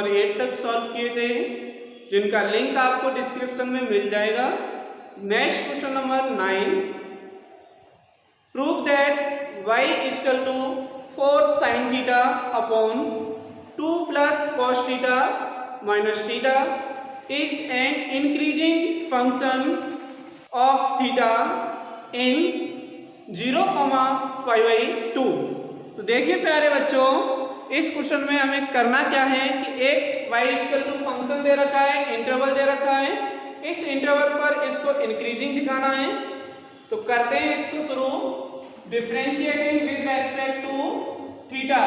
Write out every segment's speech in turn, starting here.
Number 8 तक solve किए थे, जिनका लिंक आपको डिस्क्रिप्शन में मिल जाएगा। Next question number 9, prove that y equal to 4 sin theta upon 2 plus cos theta minus theta is an increasing function of theta in 0,π/2। तो देखिए प्यारे बच्चों, इस क्वेश्चन में हमें करना क्या है कि एक y इक्वल टू फंक्शन दे रखा है, इंटरवल दे रखा है, इस इंटरवल पर इसको इंक्रीजिंग दिखाना है। तो करते हैं इसको शुरू। Differentiating with respect to theta,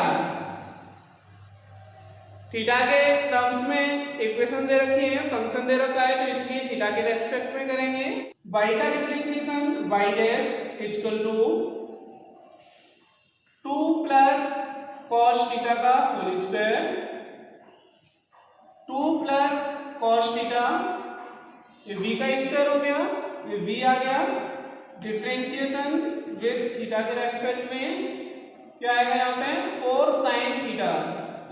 theta के टर्म्स में इक्वेशन दे रखी है, फंक्शन दे रखा है, तो इसलिए थीटा के रेस्पेक्ट में करेंगे। y का differentiation y dash equal to 2 plus cos theta का whole square, 2 plus cos theta, ये v का स्क्वायर हो गया, ये v आ गया। डिफरेंशिएशन विद थीटा के रेस्पेक्ट में क्या आएगा यहाँ पे 4 sin थीटा,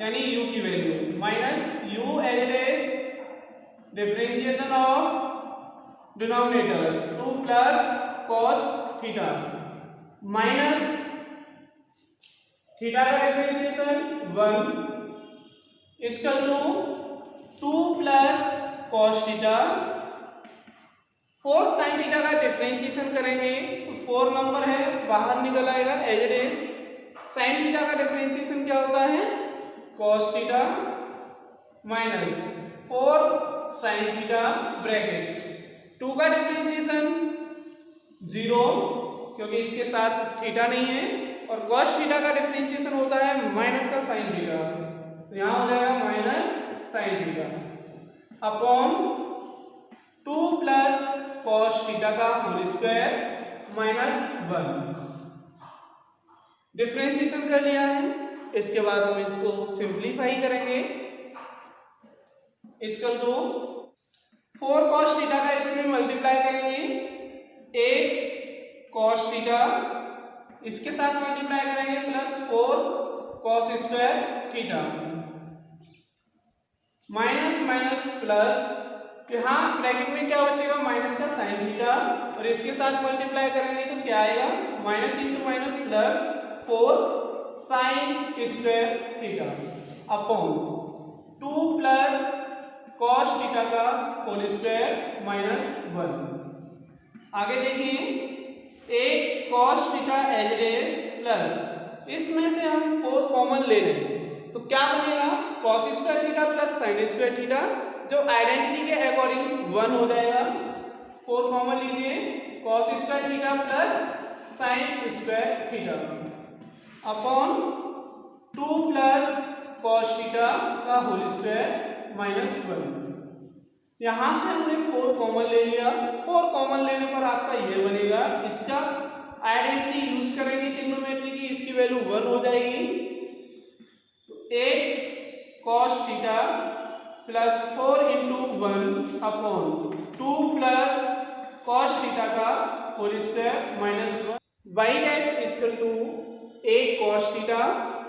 यानी u की value minus u as it is differentiation of denominator 2 plus cos theta minus theta का differentiation 1 equal to 2 plus cos theta. 4 sin theta का डिफरेंशिएशन करेंगे तो 4 नंबर है बाहर निकल आएगा as it is. sin theta का डिफरेंशिएशन क्या होता है cos theta minus 4 sin theta bracket 2 का डिफरेंशिएशन 0 क्योंकि इसके साथ थीटा नहीं है, और cos थीटा का डिफरेंशिएशन होता है माइनस का sin थीटा, तो यहां हो जाएगा minus sin theta upon 2 plus cos theta का होल स्क्वायर माइनस 1। डिफरेंशिएशन कर लिया है, इसके बाद हम इसको सिंप्लीफाई करेंगे। इक्वल टू 4 cos थीटा का इसमें मल्टीप्लाई करेंगे 8 cos थीटा, इसके साथ मल्टीप्लाई करेंगे plus 4 cos square theta minus minus plus, यहाँ ब्रैकेट में क्या बचेगा माइनस का sin थीटा, और इसके साथ मल्टीप्लाई करेंगे तो क्या आएगा minus into minus plus 4 sin square theta upon 2 plus cos theta का होल स्क्वायर माइनस 1। आगे देखिए 8 cos theta as it is plus, इसमें से हम 4 कॉमन ले लें तो क्या बनेगा cos square theta plus sin square theta, जो आइडेंटिटी के अकॉर्डिंग 1 हो जाएगा। 4 कॉमन लीजिए, cos square theta plus sin square theta upon 2 plus cos theta का होल स्क्वायर माइनस 1। यहां से हमने 4 कॉमन ले लिया, 4 कॉमन लेने पर आपका ये बनेगा, इसका आइडेंटिटी यूज करेंगे ट्रिग्नोमेट्री की, इसकी वैल्यू 1 हो जाएगी। 8 cos theta plus 4 into 1 upon 2 plus cos theta का whole square minus 1। y dash equal to 8 cos theta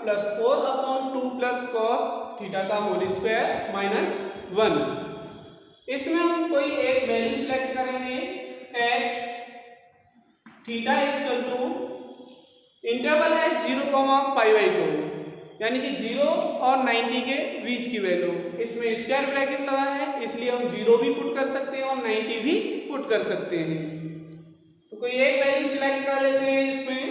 plus 4 upon 2 plus cos theta का होल स्क्वायर माइनस 1। इसमें हम कोई एक वैल्यू सिलेक्ट करेंगे at theta equal to interval है 0,π/2, यानी कि 0 और 90 के बीच की वैल्यू। इसमें स्क्वायर ब्रैकेट लगा है इसलिए हम 0 भी पुट कर सकते हैं और 90 भी पुट कर सकते हैं। तो कोई एक वैल्यू सिलेक्ट कर लेते हैं इसमें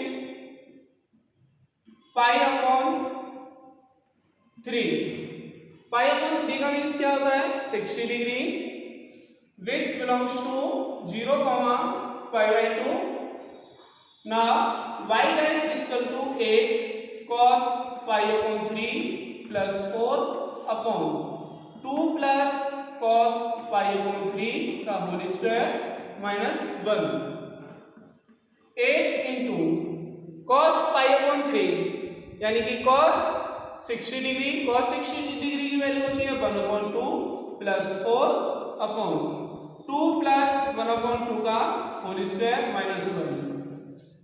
π/3 का मीन्स क्या होता है 60 degree, which belongs to 0,π/2। Now y dash equal to 8 cos π/3 plus 4 upon 2 plus cos π/3 का whole square minus 1। 8 into cos π/3 यानी कि cos 60 डिग्री, cos 60 डिग्री की वैल्यू होती है 1/2 प्लस 4 अपॉन 2 प्लस 1/2 का होल स्क्वायर माइनस 1।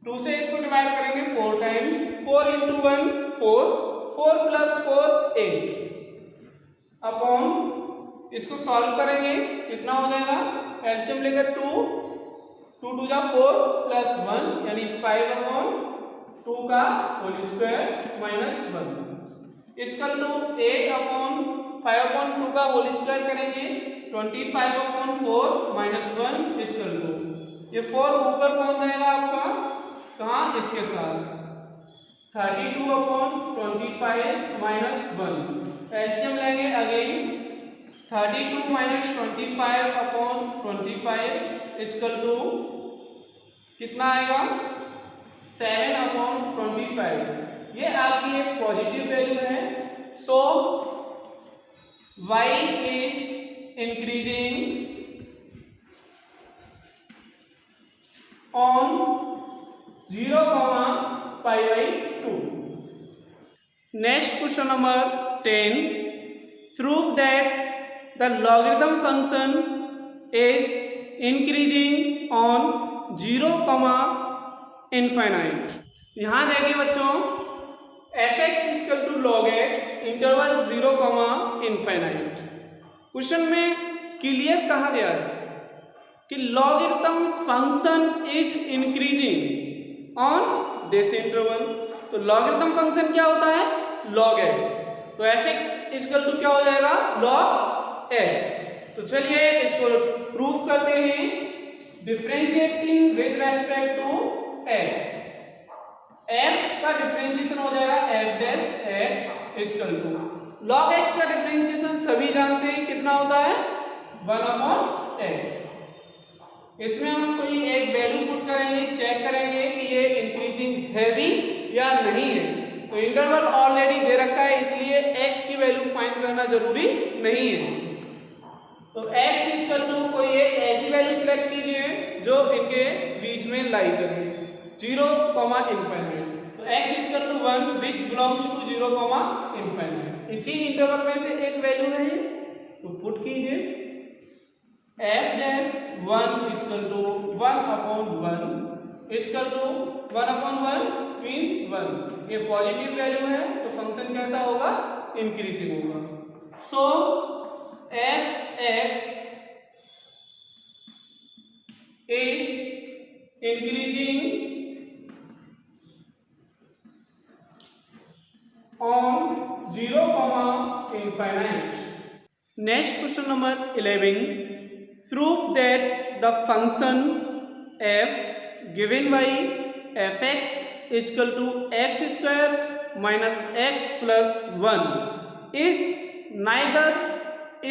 2 से इसको डिवाइड करेंगे 4 टाइम्स, 4 इंटू 1 4, 4 प्लस 4 8 इसको सॉल्व करेंगे कितना हो जाएगा, एलसीएम लेकर 2 2 2 जा 4 प्लस 1 यानी 5/2 का होल स्क्वायर माइनस 1 इसका टू 8/5/2 का होल स्क्वायर करेंगे 25/4 माइनस 1 इसका टू ये 4 ऊपर पहुंच जाएगा आपका कहाँ, इसके साथ 32/25 माइनस 1 एलसीएम लेंगे अगेन 32 माइनस 25/25 इक्वल टू कितना आएगा 7/25 ये आपकी एक पॉजिटिव वैल्यू है। सो y is increasing on 0,π/2। Next question number 10. Prove that the logarithm function is increasing on 0,∞। यहाँ देखिए बच्चों f(x) = log x interval 0,∞। Question में क्लियर कहा गया है कि logarithm function is increasing on this interval. तो लॉगरिथम फंक्शन क्या होता है, log x। तो f(x) = क्या हो जाएगा, log x। तो चलिए इसको प्रूफ करते हैं differentiating with respect to x। f का डिफरेंशिएशन हो जाएगा f' x = log x का डिफरेंशिएशन सभी जानते हैं कितना होता है 1/x। इसमें हम कोई एक वैल्यू पुट करेंगे, चेक करेंगे कि ये इंक्रीजिंग है भी या नहीं है। तो इंटरवल ऑलरेडी दे रखा है इसलिए x की वैल्यू फाइंड करना जरूरी नहीं है। तो x = कोई एक ऐसी वैल्यू सिलेक्ट कीजिए जो इनके बीच में लाई करे 0,∞। तो x = 1 which belongs to 0,∞। इसी इंटरवल में से एक वैल्यू है ये, तो पुट कीजिए f' 1 = 1/1 1/1 मीन्स 1। ये पॉजिटिव वैल्यू है तो फंक्शन कैसा होगा, इंक्रीजिंग होगा। सो f(x) is increasing on 0,∞। Next question number 11। Prove that the function f given by f(x) = x² minus x plus 1 is neither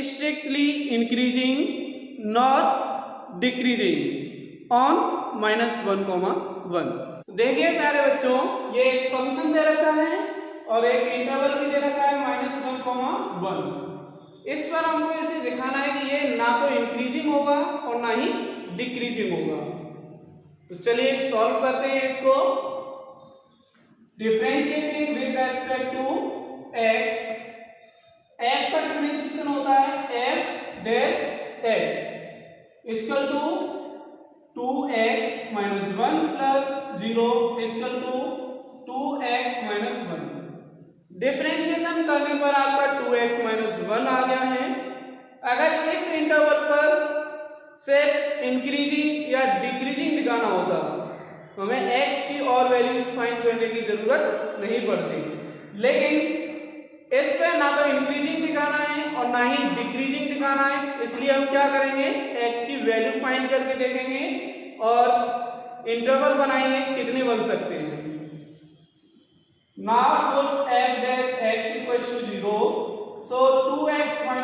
strictly increasing nor decreasing on -1,1। देखिए प्यारे बच्चों ये एक फंक्शन दे रखा है और एक इंटरवल भी दे रखा है -1,1। इस पर हमको इसे दिखाना है कि ये ना तो इंक्रीजिंग होगा और ना ही डिक्रीजिंग होगा। तो चलिए सॉल्व करते हैं इसको। Differentiating with respect to x, f का डिफरेंशिएशन होता है f' x = 2x - 1 + 0 = 2x - 1। Differentiation करने पर आपका 2x - 1 आ गया है। अगर इस इंटरवल पर सिर्फ इंक्रीजिंग या डिक्रीजिंग दिखाना होता तो हमें x की और वैल्यूज फाइंड करने की जरूरत नहीं पड़ती, लेकिन इस पे ना तो इंक्रीजिंग दिखाना है और ना ही डिक्रीजिंग दिखाना है, इसलिए हम क्या करेंगे x की वैल्यू फाइंड करके देखेंगे और इंटरवल बनाएंगे कितने बन सकते हैं। Now put f' x = 0, so 2x - 1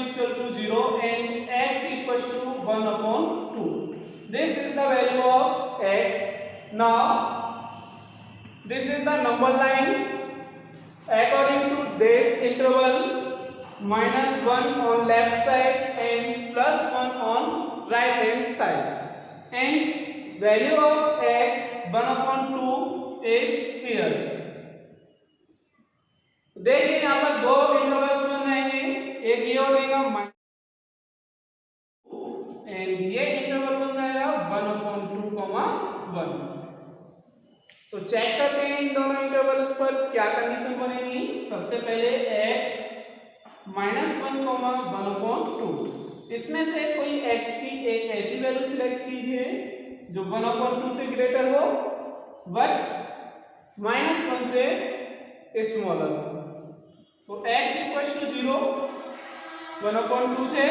= 0 and x = 1/2. This is the value of x. Now this is the number line according to this interval, -1 on left side and +1 on right hand side, and value of x 1/2 is here। देखिए यहाँ पर दो intervals बन जाएंगे, एक ये हो जाएगा एंड ये इंटरवल बन जाएगा 1/2,1। तो चेक करते हैं इन दोनों इंटरवल्स पर क्या कंडीशन बनेगी। सबसे पहले -1,1/2। इसमें से कोई x की एक ऐसी वैल्यू सिलेक्ट कीजिए जो 1/2 से ग्रेटर हो बट -1 से स्मॉलर हो। तो x = 0 1/2 से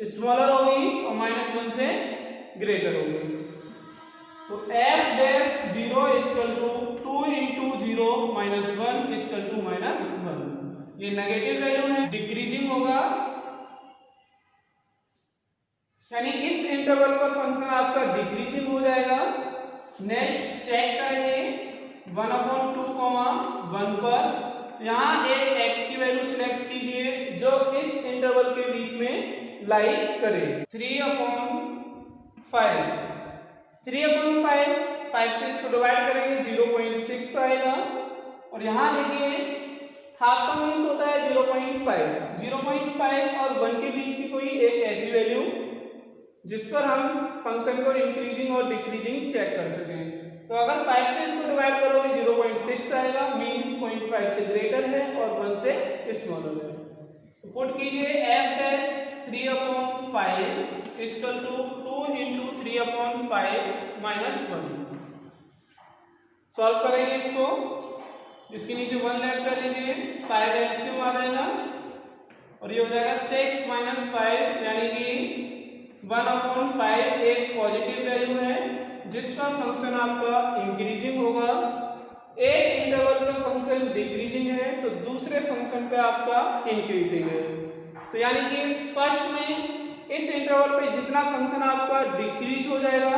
स्मॉलर होगी और -1 से ग्रेटर होगी। तो f डैश 0 = 2 × 0 - 1 = -1। ये नेगेटिव वैल्यू है, डिक्रीजिंग होगा, यानी इस इंटरवल पर फंक्शन आपका डिक्रीजिंग हो जाएगा। नेक्स्ट चेक करेंगे 1/2, 1 पर यहाँ एक x की वैल्यू सिलेक्ट कीजिए जो इस इंटरवल के बीच में लाई करे। 3/5 5 से इसको डिवाइड करेंगे 0.6 आएगा। और यहाँ देखिए हाफ का मीन्स होता है 0.5 और 1 के बीच की कोई एक ऐसी वैल्यू जिस पर हम फंक्शन को इंक्रीजिंग और डिक्रीजिंग चेक कर सकें। तो अगर 5 से इसको डिवाइड करोगे 0.6 आएगा, मीन्स 0.5 से ग्रेटर है और 1 से स्मॉलर है। तो पुट कीजिए f डैश 3/5 = 2 × 3/5 - 1। सॉल्व करेंगे इसको, इसके नीचे 1 ऐड कर लीजिए, 5 एलसीएम आ जाएगा और ये हो जाएगा 6 - 5, यानी कि 1/5 एक पॉजिटिव वैल्यू है जिस पर फंक्शन आपका इंक्रीजिंग होगा। एक इंटरवल पे फंक्शन डिक्रीजिंग है तो दूसरे फंक्शन पे आपका इंक्रीजिंग है। तो यानी कि फर्स्ट में इस इंटरवल पे जितना फंक्शन आपका डिक्रीज हो जाएगा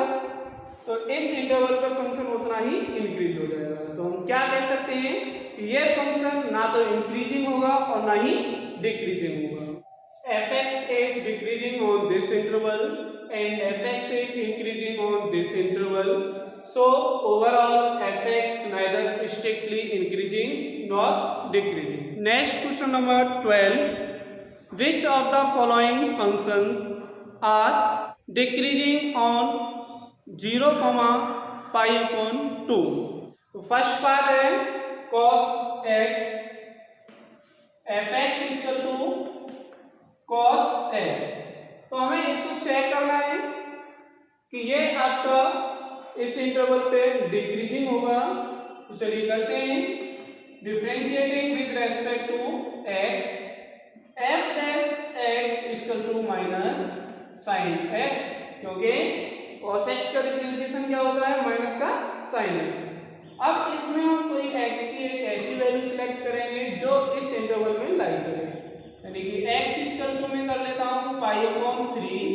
तो इस इंटरवल पे फंक्शन उतना ही इंक्रीज हो जाएगा। तो हम क्या कह सकते हैं कि ये फंक्शन ना तो इंक्रीजिंग होगा और ना ही डिक्रीजिंग होगा। f(x) is decreasing on this interval and f(x) is increasing on this interval. So overall f(x) neither strictly increasing nor decreasing. Next question number 12. Which of the following functions are decreasing on 0,π/2? तो first part है cos x, f(x) = cos x। तो हमें इसको check करना है कि ये आपका इस इंटरवल पे डिक्रीजिंग होगा। तो चलिए करते हैं, differentiating with respect to x, f dash x = -sin x, क्योंकि cos x का डिफरेंशिएशन क्या होता है? माइनस का sin x। अब इसमें हम कोई x की एक ऐसी वैल्यू सिलेक्ट करेंगे जो इस इंटरवल में लाई करे, यानी कि x = मैं कर लेता हूं π/3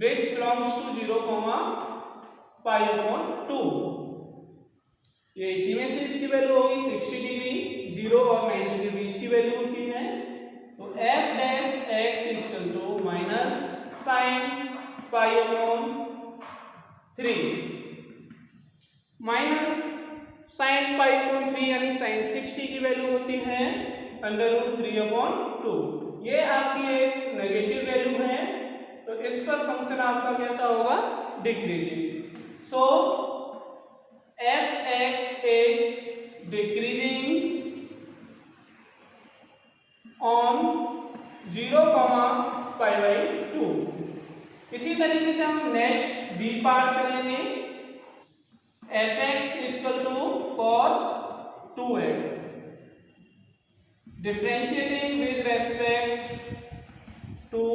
which belongs to 0,π/2। ये इसी में से इसकी वैल्यू होगी 60 डिग्री, 0 और 90 के बीच की वैल्यू होती है। तो f dash x = -sin π/3 minus sin π/3 यानी sin 60 की वैल्यू होती है √3/2। ये आपकी एक नेगेटिव वैल्यू है तो इस पर फंक्शन आपका कैसा होगा? Decreasing. So f(x) is decreasing on 0,π/2। इसी तरीके से हम नेक्स्ट बी पार्ट करेंगे, f(x) = cos 2x, differentiating with respect to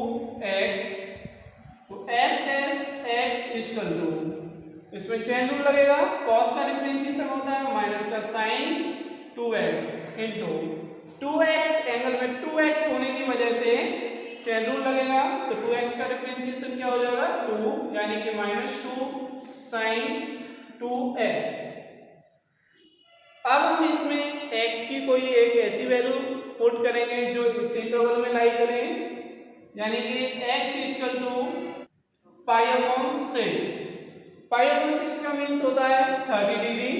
x। तो f डैश x = इसमें चेन रूल लगेगा, cos का डिफरेंशिएशन होता है माइनस का sin 2x into 2x, angle में 2x होने की वजह से चेन रूल लगेगा। तो 2x का डिफरेंशिएशन क्या हो जाएगा? 2, यानी कि -2 sin 2x। अब हम इसमें x की कोई एक ऐसी वैल्यू पुट करेंगे जो इस इंटरवल में लाई करें, यानी कि x = π/6। π/6 का मीन्स होता है 30 डिग्री।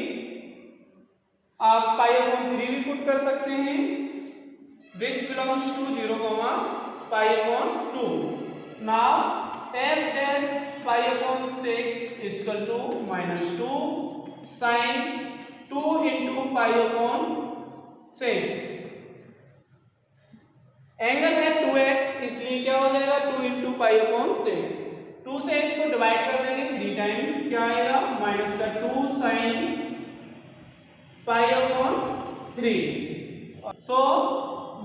आप π/3 भी पुट कर सकते हैं, which belongs to 0,π/2। Now f dash π/6 = -2 sin 2 × π/6। Angle है 2x, इसलिए क्या हो जाएगा 2 इंटू पाई अपॉन 6। 2 से इसको डिवाइड कर देंगे 3 टाइम्स, क्या आएगा माइनस का 2 sine pi upon 3। So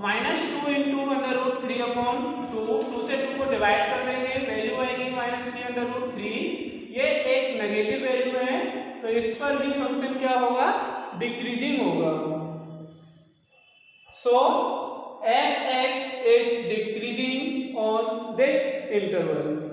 minus 2 into under root 3 upon 2 से 2 को डिवाइड कर देंगे, वैल्यू आएगी माइनस की अंडर रूट 3। ये एक नेगेटिव वैल्यू है, तो इस पर भी फंक्शन क्या होगा, डिक्रीजिंग होगा। So f(x) is decreasing on this interval.